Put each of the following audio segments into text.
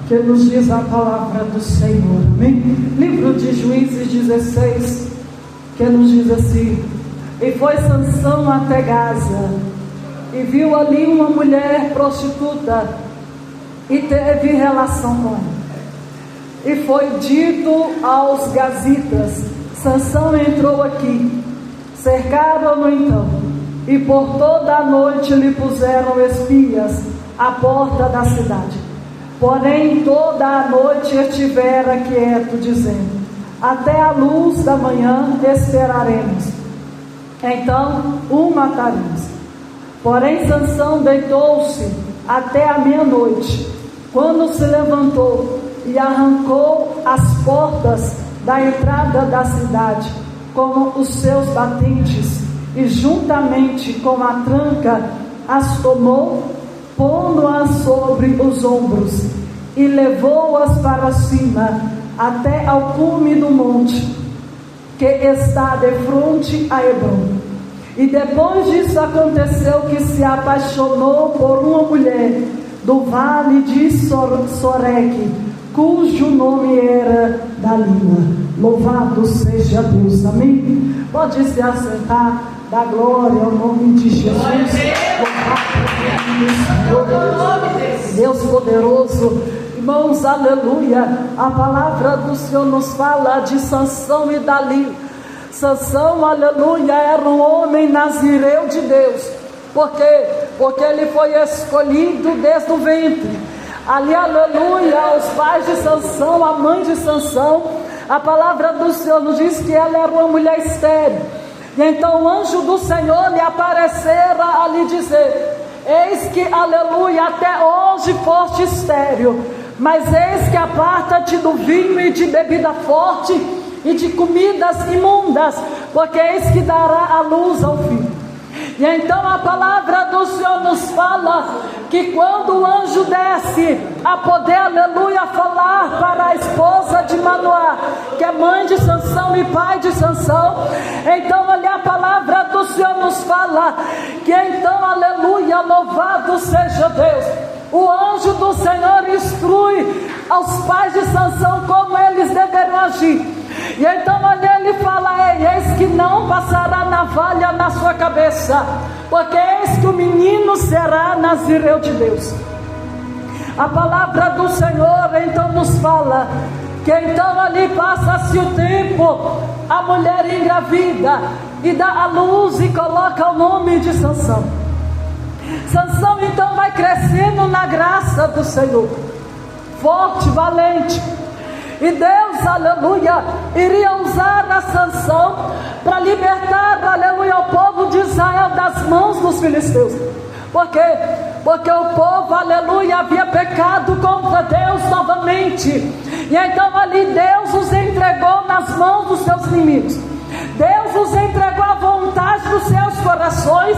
que nos diz a palavra do Senhor, amém? Livro de Juízes 16, que nos diz assim: e foi Sansão até Gaza, e viu ali uma mulher prostituta, e teve relação com ela. E foi dito aos gazitas: Sansão entrou aqui. Cercaram-no então, e por toda a noite lhe puseram espias à porta da cidade. Porém toda a noite estivera quieto, dizendo: até a luz da manhã esperaremos, então o mataremos. Porém Sansão deitou-se até a meia-noite, quando se levantou e arrancou as portas da entrada da cidade com os seus batentes, e juntamente com a tranca as tomou, pondo-as sobre os ombros, e levou-as para cima até ao cume do monte que está defronte a Hebrom. E depois disso aconteceu que se apaixonou por uma mulher do vale de Soreque, cujo nome era Dalila. Louvado seja Deus, amém? Pode se assentar, dá glória ao nome de Jesus. Louvado Deus poderoso. Irmãos, aleluia. A palavra do Senhor nos fala de Sansão e Dalila. Sansão, aleluia, era um homem nazireu de Deus. Por quê? Porque ele foi escolhido desde o ventre. Ali, aleluia, os pais de Sansão, a mãe de Sansão, a palavra do Senhor nos diz que ela era uma mulher estéril. E então o anjo do Senhor lhe aparecera a lhe dizer: eis que, aleluia, até hoje foste estéril, mas eis que aparta-te do vinho e de bebida forte e de comidas imundas, porque eis que dará a luz ao filho. E então a palavra do Senhor nos fala que quando o anjo desce a poder, aleluia, falar para a esposa de Manoá, que é mãe de Sansão e pai de Sansão, então ali a palavra do Senhor nos fala que então, aleluia, louvado seja Deus, o anjo do Senhor instrui aos pais de Sansão como eles deverão agir. E então ali ele fala: eis que não passará navalha na sua cabeça, porque eis que o menino será nazireu de Deus. A palavra do Senhor então nos fala que então ali passa-se o tempo, a mulher engravida e dá a luz e coloca o nome de Sansão. Sansão então vai crescendo na graça do Senhor, forte, valente. E Deus, aleluia, iria usar a Sansão para libertar, aleluia, o povo de Israel das mãos dos filisteus. Por quê? Porque o povo, aleluia, havia pecado contra Deus novamente. E então ali Deus os entregou nas mãos dos seus inimigos. Deus os entregou à vontade dos seus corações.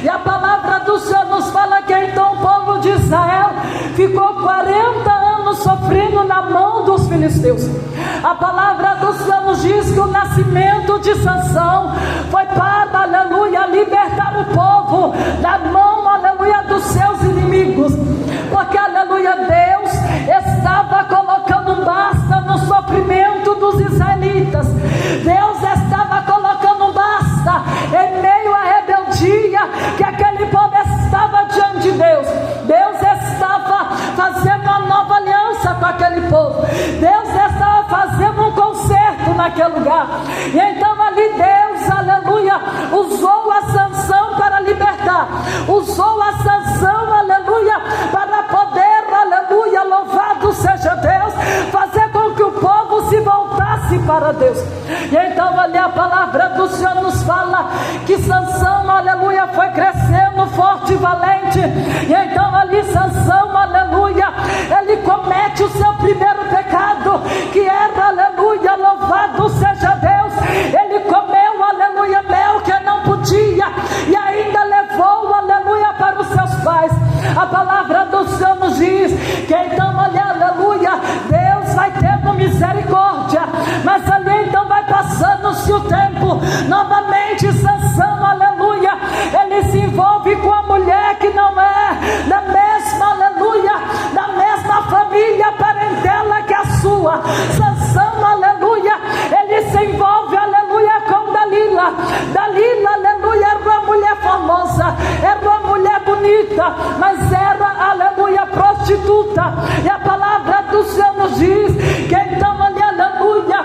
E a palavra do Senhor nos fala que então o povo de Israel ficou 40 anos sofrendo na mão dos filisteus. A palavra do Senhor nos diz que o nascimento de Sansão foi para, aleluia, libertar o povo da mão, aleluia, dos seus inimigos. Porque, aleluia, Deus estava colocando um basta no sofrimento dos israelitas. Deus estava colocando um basta em meio à rebeldia que aquele povo estava diante de Deus. Deus estava fazendo uma nova aliança com aquele povo. Deus estava fazendo um concerto naquele lugar. E então ali Deus, aleluia, usou a Sansão para libertar. Usou a Sansão, aleluia, para poder, aleluia, louvado seja Deus, fazer com que o povo se voltasse para Deus. E então ali a palavra do Senhor nos fala que Sansão, aleluia, foi crescendo forte e valente. E então ali Sansão, aleluia, ele comete o seu primeiro pecado, que era, aleluia, louvado seja Deus, ele comeu, aleluia, mel que não podia, e ainda levou, aleluia, para os seus pais. A palavra do Senhor nos diz que então ali, aleluia, Deus vai tendo misericórdia, mas ali então vai passando-se o tempo, novamente Sansão, aleluia, ele se envolve com a mulher que não é da mesma, aleluia, da mesma família, para sua. Sansão, aleluia, ele se envolve, aleluia, com Dalila. Dalila, aleluia, era uma mulher formosa, era uma mulher bonita, mas era, aleluia, prostituta. E a palavra do Senhor nos diz que então ali, aleluia,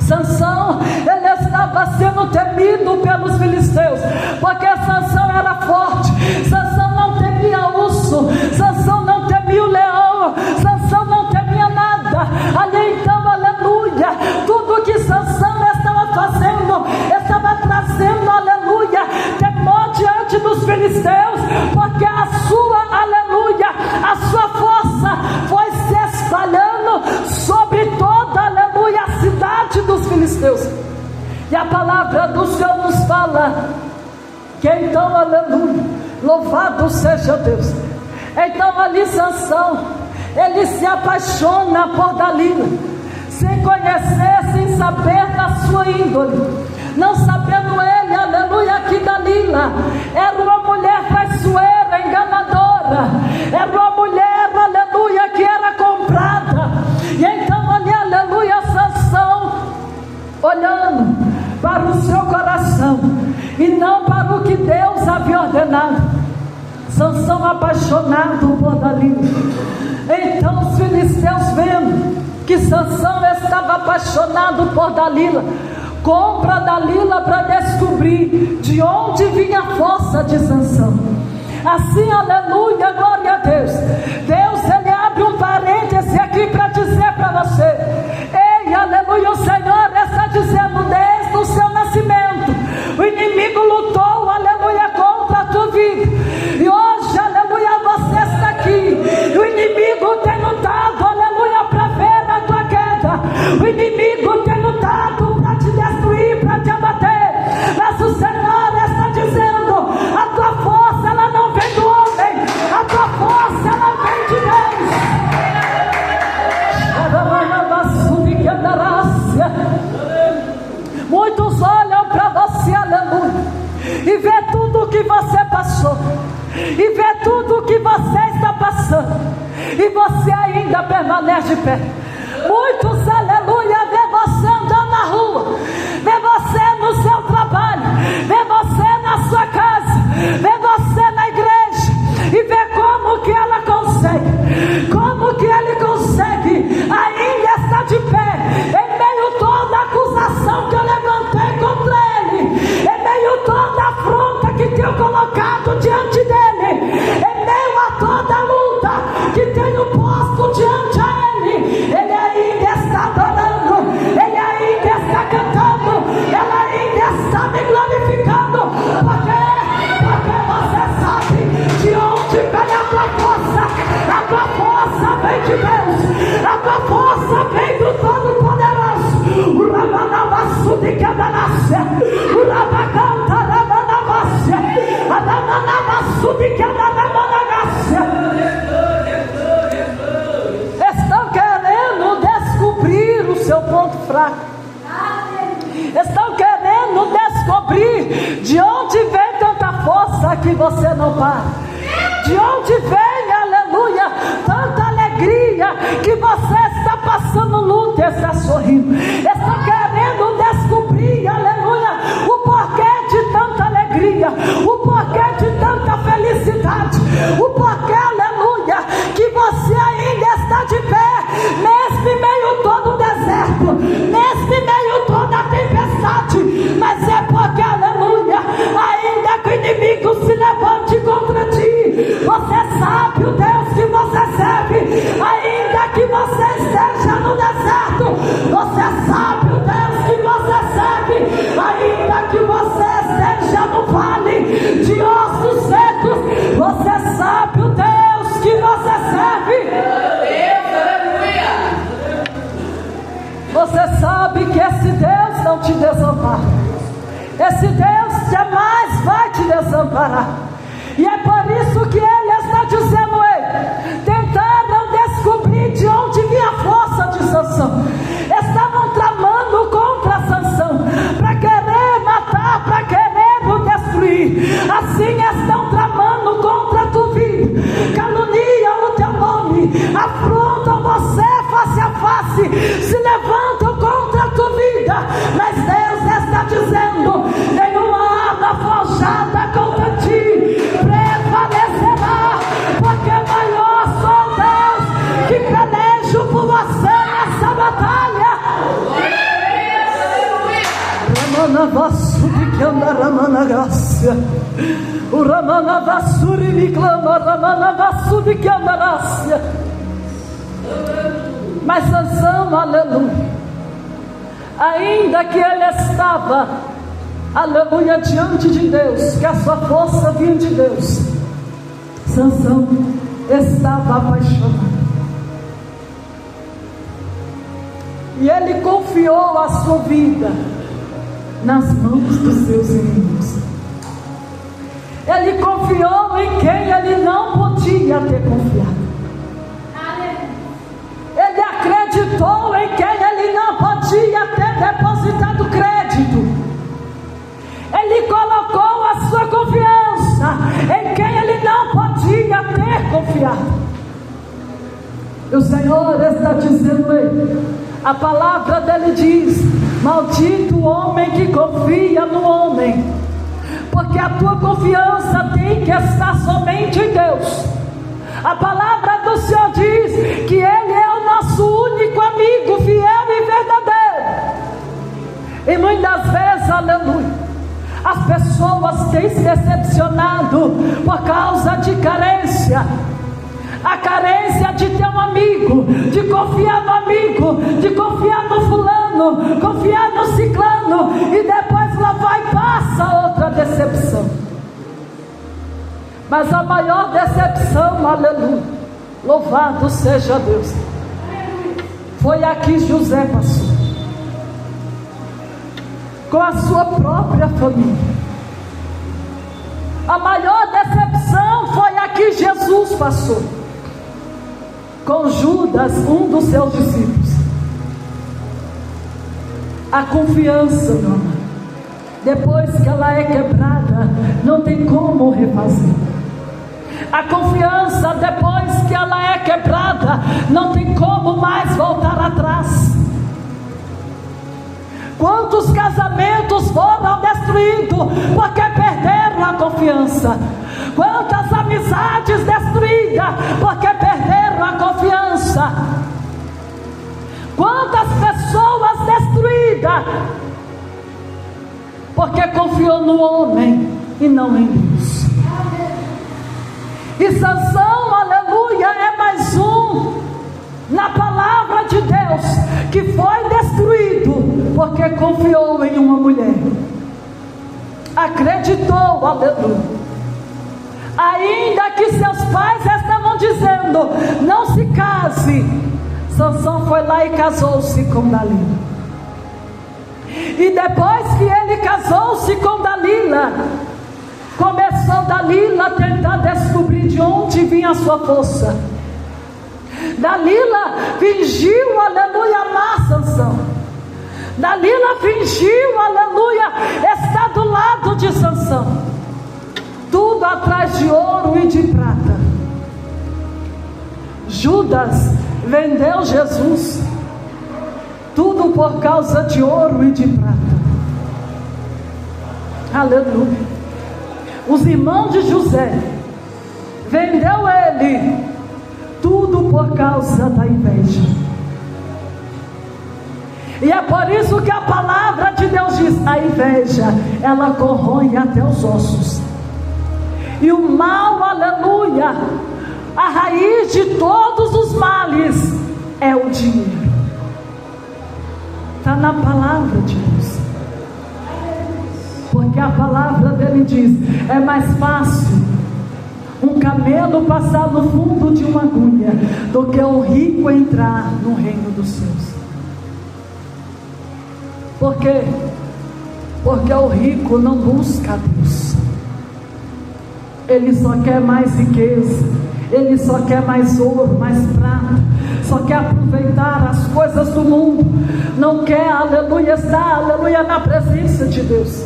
Sansão, ele estava sendo temido pelos filisteus, porque Sansão era forte. Sansão não temia urso, Sansão não temia o leão, Sansão não temia nada. Ali então, aleluia, tudo que Sansão estava fazendo, estava trazendo, aleluia, temor diante dos filisteus, porque a sua, aleluia, a sua força foi se espalhando sobre toda, aleluia, a cidade dos filisteus. E a palavra do Senhor nos fala que então, aleluia, louvado seja Deus. Então ali Sansão, ele se apaixona por Dalila, sem conhecer, sem saber da sua índole, não sabendo ele, aleluia, que Dalila era uma mulher traiçoeira, enganadora, era uma mulher, aleluia, que era comprada. E então ali, aleluia, Sansão, olhando para o seu coração e não para o que Deus havia ordenado, Sansão apaixonado por Dalila. Então os filisteus, vendo que Sansão estava apaixonado por Dalila, compra Dalila para descobrir de onde vinha a força de Sansão. Assim, aleluia, glória a Deus. Deus, ele abre um parêntese aqui para dizer para você: ei, aleluia, o Senhor está dizendo, desde o seu nascimento, o inimigo lutou, aleluia, contra a tua vida. E hoje, aleluia, você está aqui. E o inimigo tem lutado, aleluia, para ver a tua queda. O inimigo tem lutado para te destruir, para te abater. Mas o Senhor está dizendo: a tua força, ela não vem do homem, a tua força, ela vem de Deus. Muitos olham para você, aleluia, e vê tudo que você passou, e vê tudo que você está passando, e você ainda permanece de pé. Muitos, aleluia, vê você andando na rua, vê você no seu trabalho, vê você na sua casa, vê você na igreja, e vê como que ela consegue, como que ele consegue ainda estar de pé, em meio a toda a acusação que eu levantei contra ele, em meio a toda a afronta que tenho colocado diante dele, em meio a toda a luta que tenho posto diante a ele, ele ainda está adorando, ele ainda está cantando, ele ainda está me glorificando, porque você sabe de onde vem a tua força vem de Deus, a tua força vem do Todo-Poderoso. O Rabanavasu de Cadanássia, o Rabacanta Rabanavássia, a Rabanavasu de Cadanavássia. Estão querendo descobrir o seu ponto fraco, estão querendo descobrir de onde vem tanta força que você não para, de onde vem, aleluia, tanta alegria que você está passando luta e está sorrindo. Estão querendo descobrir, aleluia, o porquê de tanta alegria, o porquê de tanta felicidade, o porquê, aleluia, que você ainda está de pé, nesse meio todo o deserto, nesse meio toda a tempestade. Mas é porque, aleluia, ainda que o inimigo se levante contra ti, você sabe o Deus que você serve. Ainda que você esteja no deserto, você sabe o Deus que você serve. Ainda que você esteja no vale de ossos secos, você sabe o Deus que você serve. Você sabe que esse Deus não te desampara, esse Deus jamais vai te desamparar. E é por isso que ele está dizendo: ei, tentaram descobrir de onde vinha a força de Sansão, estavam tramando contra Sansão, para querer matar, para querer o destruir. Assim estão tramando contra a tua vida, caluniam o teu nome, afrontam você face a face se levantam contra a tua vida, mas Deus está dizendo: nenhuma arma forjada contra ti prevalecerá, porque maior sou Deus que pelejo por você nessa batalha. Ramana Vassuri que anda Ramana Graça, o Ramana Vassuri me clama, Ramana Vassuri que anda Graça. Mas Sansão, aleluia, ainda que ele estava, aleluia, diante de Deus, que a sua força vinha de Deus, Sansão estava apaixonado. E ele confiou a sua vida nas mãos dos seus inimigos. Ele confiou em quem ele não podia ter confiado. Ele acreditou em quem ele não podia ter depositado crédito. Ele colocou a sua confiança em quem ele não podia ter confiado. E o Senhor está dizendo aí, a palavra dele diz: maldito o homem que confia no homem, porque a tua confiança tem que estar somente em Deus. A palavra do Senhor diz que Ele é o nosso único amigo, fiel e verdadeiro. E muitas vezes, aleluia, as pessoas têm se decepcionado por causa de carência. A carência de ter um amigo, de confiar no amigo, de confiar no fulano, confiar no ciclano, e depois lá vai e passa outra decepção. Mas a maior decepção, aleluia, louvado seja Deus, foi a que José passou com a sua própria família. A maior decepção foi a que Jesus passou com Judas, um dos seus discípulos. A confiança, meu amado, depois que ela é quebrada, não tem como refazer. A confiança, depois que ela é quebrada, não tem como mais voltar atrás. Quantos casamentos foram destruídos porque perderam a confiança? Quantas amizades destruídas porque perderam a confiança? Quantas pessoas destruídas porque confiou no homem e não em Deus? E Sansão, aleluia, é mais um na palavra de Deus que foi destruído porque confiou em uma mulher, acreditou, aleluia. Ainda que seus pais estavam dizendo: não se case, Sansão foi lá e casou-se com Dalila. E depois que ele casou-se com Dalila, começou Dalila a tentar descobrir de onde vinha a sua força. Dalila fingiu, aleluia, amar Sansão. Dalila fingiu, aleluia, estar do lado de Sansão. Tudo atrás de ouro e de prata. Judas vendeu Jesus, tudo por causa de ouro e de prata. Aleluia. Os irmãos de José vendeu ele, tudo por causa da inveja. E é por isso que a palavra de Deus diz: a inveja, ela corrói até os ossos. E o mal, aleluia, a raiz de todos os males é o dinheiro. Está na palavra de Deus. Porque a palavra dele diz: é mais fácil um camelo passar no fundo de uma agulha do que um rico entrar no reino dos céus. Por quê? Porque o rico não busca Deus. Ele só quer mais riqueza, ele só quer mais ouro, mais prata, só quer aproveitar as coisas do mundo, não quer, aleluia, estar, aleluia, na presença de Deus.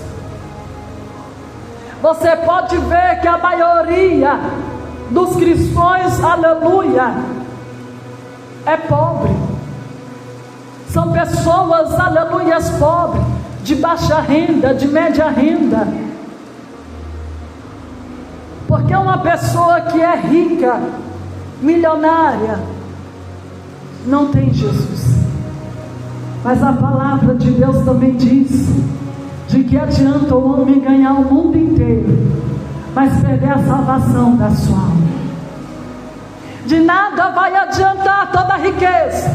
Você pode ver que a maioria dos cristãos, aleluia, é pobre. São pessoas, aleluia, pobres, de baixa renda, de média renda. Porque uma pessoa que é rica, milionária, não tem Jesus. Mas a palavra de Deus também diz de que adianta o homem ganhar o mundo inteiro, mas perder a salvação da sua alma. De nada vai adiantar toda a riqueza,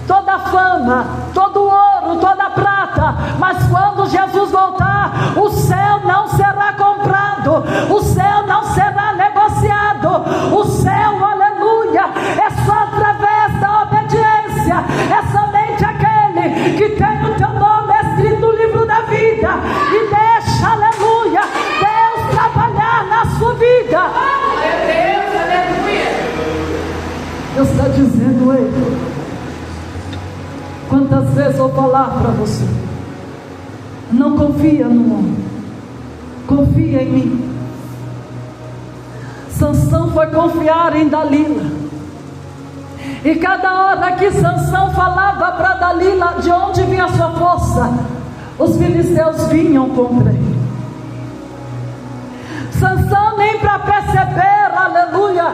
toda a fama, todo o ouro, toda a prata, mas quando Jesus voltar, o céu não será comprado, o céu não será negociado, o céu, aleluia, é só através da obediência, é somente aquele que tem o teu nome escrito no livro da vida, e deixa, aleluia, Deus trabalhar na sua vida. Deus está dizendo, ei, quantas vezes eu falar para você, não confia no homem, confia em mim. Sansão foi confiar em Dalila, e cada hora que Sansão falava para Dalila de onde vinha a sua força, os filisteus vinham contra ele. Sansão nem para perceber, aleluia,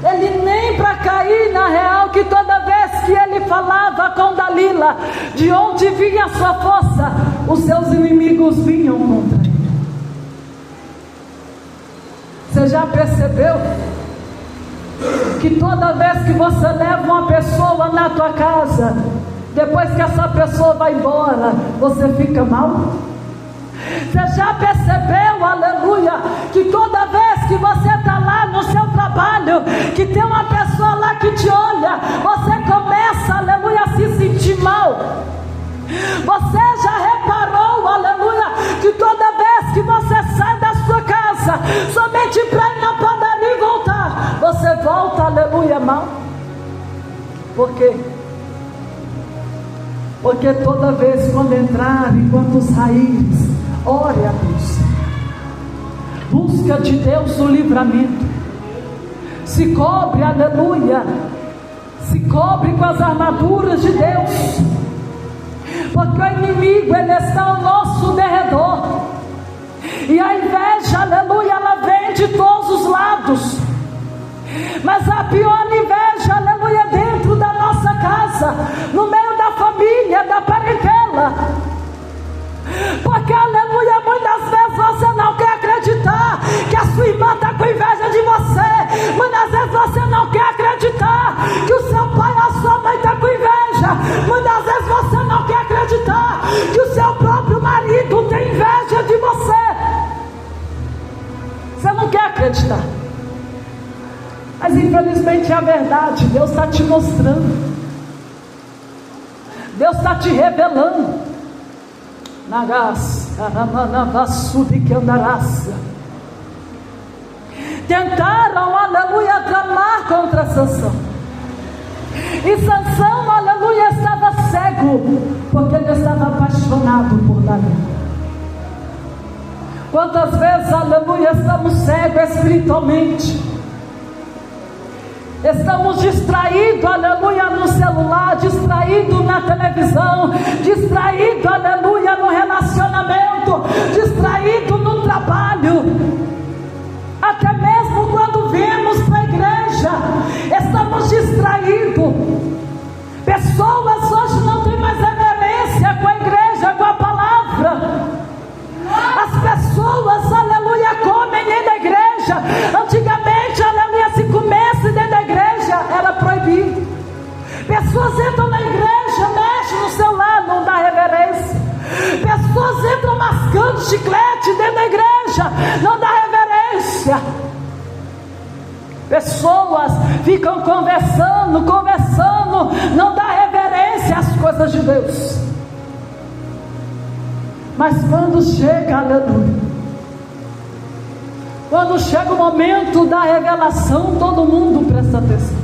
ele nem para cair na real, que toda vez que ele falava com Dalila de onde vinha a sua força, os seus inimigos vinham contra ele. Você já percebeu que toda vez que você leva uma pessoa na tua casa, depois que essa pessoa vai embora, você fica mal? Você já percebeu, aleluia, que toda vez que você está lá no seu trabalho, que tem uma pessoa lá que te olha, você começa, aleluia, a se sentir mal? Você já reparou, aleluia, que toda vez que você sai da sua casa, somente para ir na padaria e voltar, você volta, aleluia, mal? Por quê? Porque toda vez quando entrar, enquanto saíres, ore a Deus, busca de Deus o livramento, se cobre, aleluia, se cobre com as armaduras de Deus, porque o inimigo, ele está ao nosso derredor, e a inveja, aleluia, ela vem de todos os lados, mas a pior inveja, aleluia, dentro da nossa casa, no meio da família, da parentela, porque, aleluia, muitas vezes você não quer acreditar que a sua irmã está com inveja de você, muitas vezes você não quer acreditar que o seu pai ou a sua mãe está com inveja, muitas vezes você não quer acreditar que o seu próprio marido tem inveja de você, você não quer acreditar, mas infelizmente é a verdade. Deus está te mostrando, Deus está te revelando. Tentaram, aleluia, tramar contra Sansão, e Sansão, aleluia, estava cego, porque ele estava apaixonado por Dalila. Quantas vezes, aleluia, estamos cegos espiritualmente, estamos distraídos, aleluia, no celular, distraídos na televisão, distraídos, aleluia, no relacionamento, distraídos no trabalho, até mesmo quando viemos para a igreja, estamos distraídos. Pessoas hoje não têm mais reverência com a igreja, com a palavra. As pessoas, aleluia, comem dentro da igreja. Antigamente, aleluia, se comesse dentro da igreja, era proibido. Pessoas entram na igreja, mexem no celular, não dá reverência. Pessoas entram mascando chiclete dentro da igreja, não dá reverência. Pessoas ficam conversando, não dá reverência às coisas de Deus. Mas quando chega, aleluia, quando chega o momento da revelação, todo mundo presta atenção.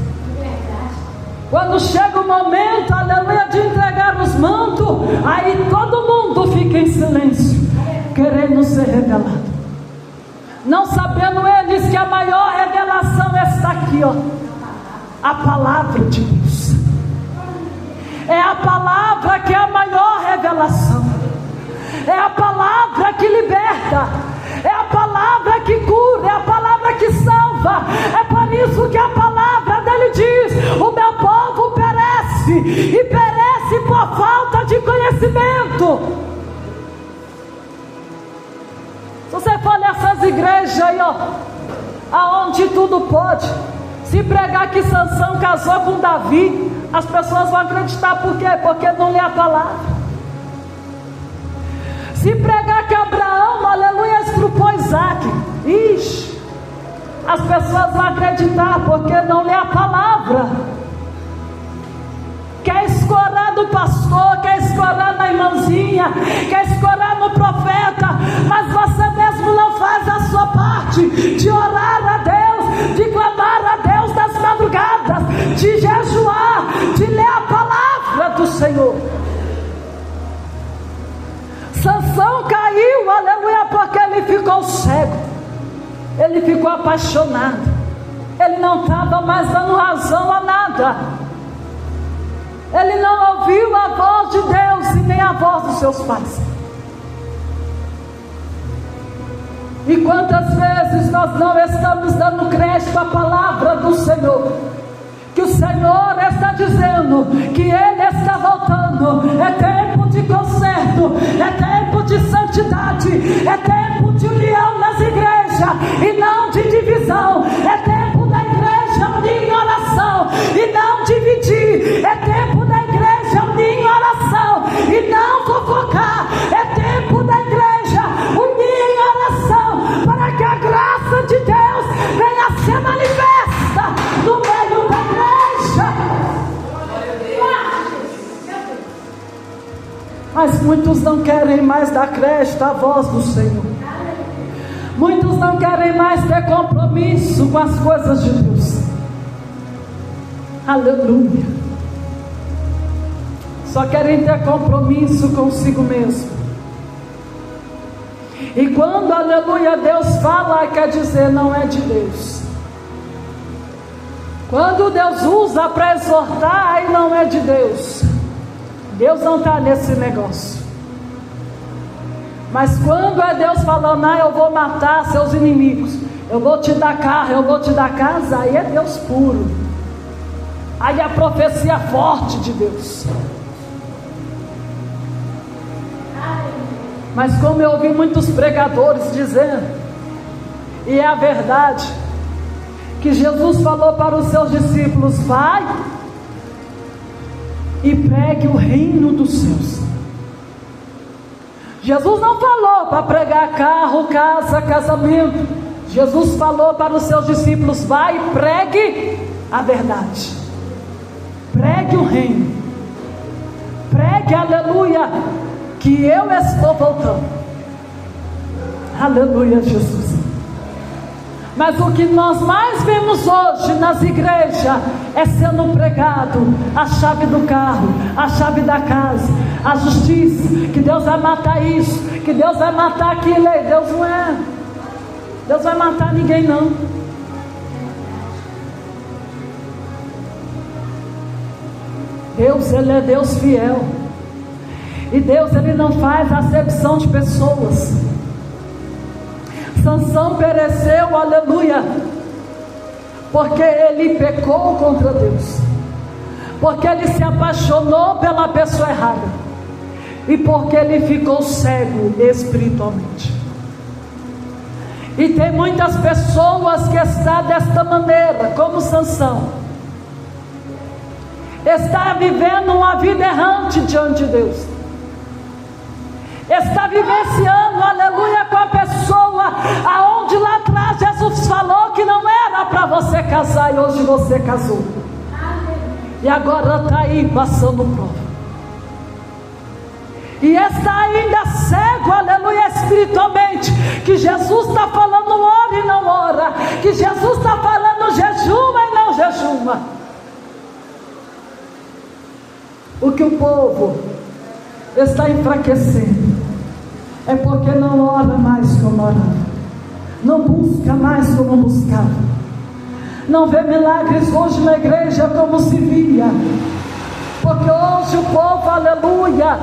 Quando chega o momento, aleluia, de entregar os mantos, aí todo mundo fica em silêncio, querendo ser revelado, não sabendo eles que a maior revelação está aqui, ó, a palavra de Deus. É a palavra que é a maior revelação. É a palavra que liberta. É a palavra que cura. É a palavra que salva. É por isso que a palavra dele diz: o meu povo perece, e perece por falta de conhecimento. Se você for nessas igrejas aí, ó, aonde tudo pode, se pregar que Sansão casou com Davi, as pessoas vão acreditar. Por quê? Porque não lê a palavra. Se pregar que Abraão, aleluia, estrupou Isaac, ixi, as pessoas vão acreditar, porque não lê a palavra. Quer escorar do pastor, quer escorar na irmãzinha, quer escorar no profeta, mas você mesmo não faz a sua parte de orar a Deus, de clamar a Deus nas madrugadas, de jejuar, de ler a palavra do Senhor. Sansão caiu, aleluia, porque ele ficou cego, ele ficou apaixonado, ele não estava mais dando razão a nada, ele não ouviu a voz de Deus e nem a voz dos seus pais. E quantas vezes nós não estamos dando crédito à palavra do Senhor, que o Senhor está dizendo que Ele está voltando, é tempo de conserto, é tempo de santidade, é tempo de união nas igrejas e não de divisão, é tempo da igreja unir em oração e não dividir, é tempo da igreja unir em oração e não fofocar, é tempo da igreja unir em oração, para que a graça de Deus venha a ser manifesta no meio da igreja. Mas muitos não querem mais dar crédito à voz do Senhor. Muitos não querem mais ter compromisso com as coisas de Deus. Aleluia. Só querem ter compromisso consigo mesmo. E quando, aleluia, Deus fala, quer dizer, não é de Deus. Quando Deus usa para exortar, aí não é de Deus. Deus não está nesse negócio. Mas quando é Deus falando, eu vou matar seus inimigos, eu vou te dar carro, eu vou te dar casa, aí é Deus puro. Aí é a profecia forte de Deus. Mas como eu ouvi muitos pregadores dizendo, e é a verdade, que Jesus falou para os seus discípulos: vai e pregue o reino dos céus. Jesus não falou para pregar carro, casa, casamento. Jesus falou para os seus discípulos: vai e pregue a verdade, pregue o reino, pregue, aleluia, que eu estou voltando. Aleluia, Jesus. Mas o que nós mais vemos hoje nas igrejas é sendo pregado a chave do carro, a chave da casa, a justiça, que Deus vai matar isso, que Deus vai matar aquilo. E Deus não é. Deus vai matar ninguém não. Deus, Ele é Deus fiel. E Deus, Ele não faz acepção de pessoas. Sansão pereceu, aleluia, porque ele pecou contra Deus, porque ele se apaixonou pela pessoa errada, e porque ele ficou cego espiritualmente. E tem muitas pessoas que estão desta maneira, como Sansão, está vivendo uma vida errante diante de Deus, está vivenciando, aleluia, com a pessoa aonde lá atrás Jesus falou que não era para você casar, e hoje você casou. E agora está aí passando prova, e está ainda cego, aleluia, espiritualmente, que Jesus está falando ora e não ora, que Jesus está falando jejuma e não jejuma. O que o povo está enfraquecendo é porque não ora mais como orava, não busca mais como buscava, não vê milagres hoje na igreja como se via, porque hoje hoje o povo, aleluia,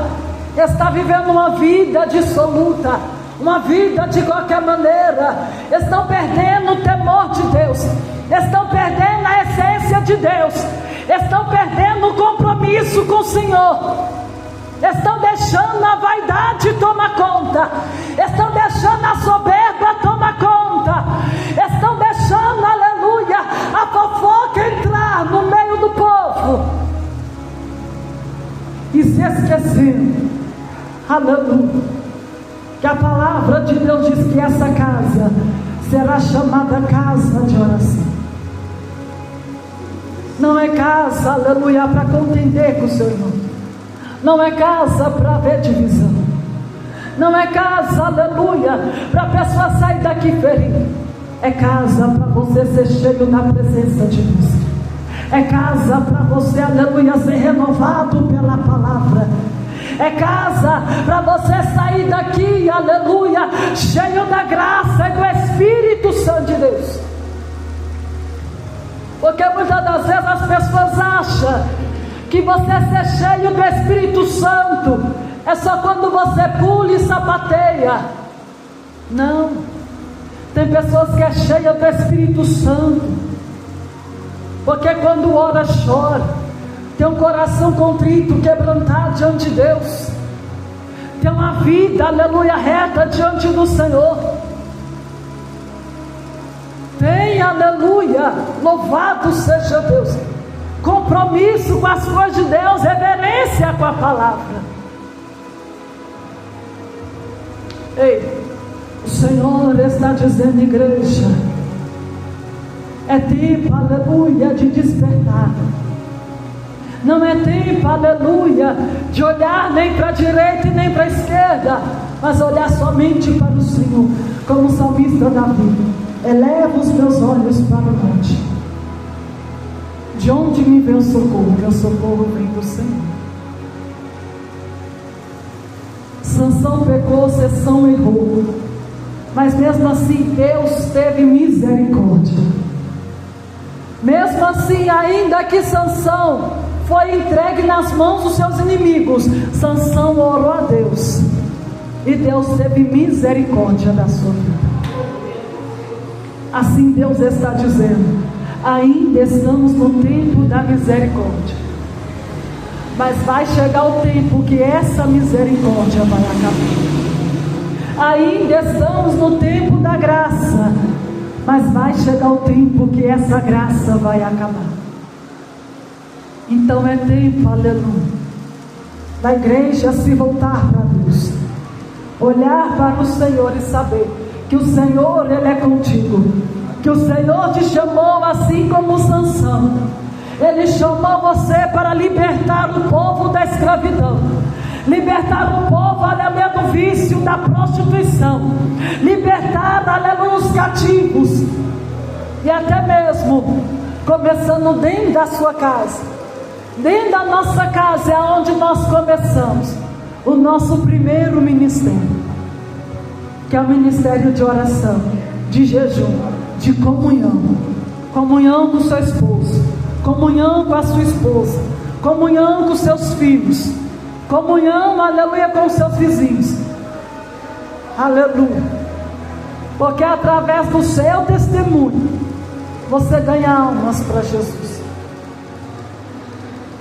está vivendo uma vida dissoluta, uma vida de qualquer maneira. Estão perdendo o temor de Deus, estão perdendo a essência de Deus, estão perdendo o compromisso com o Senhor, estão deixando a vaidade tomar conta, estão deixando a soberba tomar conta, estão deixando, aleluia, a fofoca entrar no meio do povo e se esquecendo, aleluia, que a palavra de Deus diz que essa casa será chamada casa de oração. Não é casa, aleluia, para contender com o seu irmão, não é casa para ver divisão, não é casa, aleluia, para a pessoa sair daqui ferida. É casa para você ser cheio da presença de Deus, é casa para você, aleluia, ser renovado pela palavra, é casa para você sair daqui, aleluia, cheio da graça e do Espírito Santo de Deus. Porque muitas das vezes as pessoas acham que você ser cheio do Espírito Santo é só quando você pula e sapateia. Não, tem pessoas que é cheia do Espírito Santo, porque quando ora, chora, tem um coração contrito, quebrantado diante de Deus, tem uma vida, aleluia, reta diante do Senhor, tem, aleluia, louvado seja Deus, compromisso com as coisas de Deus, reverência com a palavra. Ei, o Senhor está dizendo, igreja, é tempo, aleluia, de despertar. Não é tempo, aleluia, de olhar nem para a direita e nem para a esquerda, mas olhar somente para o Senhor, como o salmista Davi. Eleva os meus olhos para o monte, de onde me vem o socorro? Meu socorro vem do Senhor. Sansão pecou, Sansão errou, mas mesmo assim Deus teve misericórdia. Mesmo assim, ainda que Sansão foi entregue nas mãos dos seus inimigos, Sansão orou a Deus, e Deus teve misericórdia da sua vida. Assim Deus está dizendo, ainda estamos no tempo da misericórdia, mas vai chegar o tempo que essa misericórdia vai acabar. Ainda estamos no tempo da graça, mas vai chegar o tempo que essa graça vai acabar. Então é tempo, aleluia, da igreja se voltar para Deus, olhar para o Senhor e saber que o Senhor, Ele é contigo, que o Senhor te chamou assim como Sansão. Ele chamou você para libertar o povo da escravidão, libertar o povo, aleluia, do vício, da prostituição, libertar, aleluia, os cativos, e até mesmo começando dentro da sua casa. Dentro da nossa casa é onde nós começamos o nosso primeiro ministério, que é o ministério de oração, de jejum, de comunhão. Comunhão com o seu esposo, comunhão com a sua esposa, comunhão com os seus filhos, comunhão, aleluia, com os seus vizinhos, aleluia, porque através do seu testemunho você ganha almas para Jesus.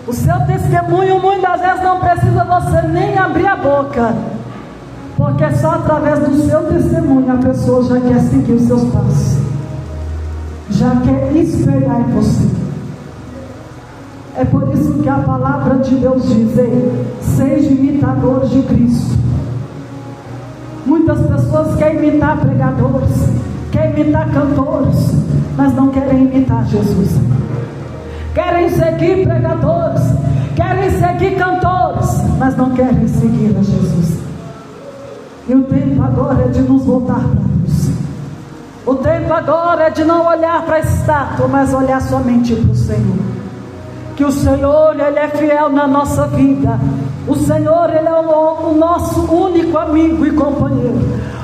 O seu testemunho muitas vezes não precisa você nem abrir a boca, porque só através do seu testemunho a pessoa já quer seguir os seus passos, já quer espelhar em você. É por isso que a palavra de Deus diz, seja imitadores de Cristo. Muitas pessoas querem imitar pregadores, querem imitar cantores, mas não querem imitar Jesus. Querem seguir pregadores, querem seguir cantores, mas não querem seguir a Jesus. E o tempo agora é de nos voltar para Deus. O tempo agora é de não olhar para a estátua, mas olhar somente para o Senhor. Que o Senhor, Ele é fiel na nossa vida. O Senhor, Ele é o nosso único amigo e companheiro.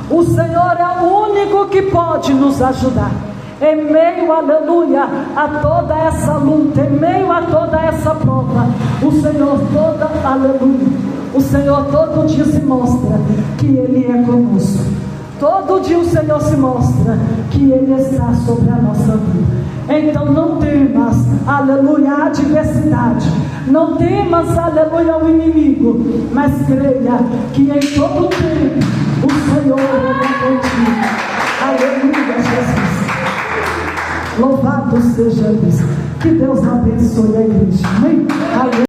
O Senhor é o único que pode nos ajudar. Em meio, aleluia, a toda essa luta, em meio a toda essa prova, O Senhor aleluia, o Senhor todo dia se mostra que Ele é conosco. Todo dia o Senhor se mostra que Ele está sobre a nossa vida. Então não temas, aleluia, a adversidade. Não temas, aleluia, o inimigo. Mas creia que em todo tempo o Senhor é contigo. Aleluia, Jesus. Louvado seja Deus. Que Deus abençoe a igreja. Amém?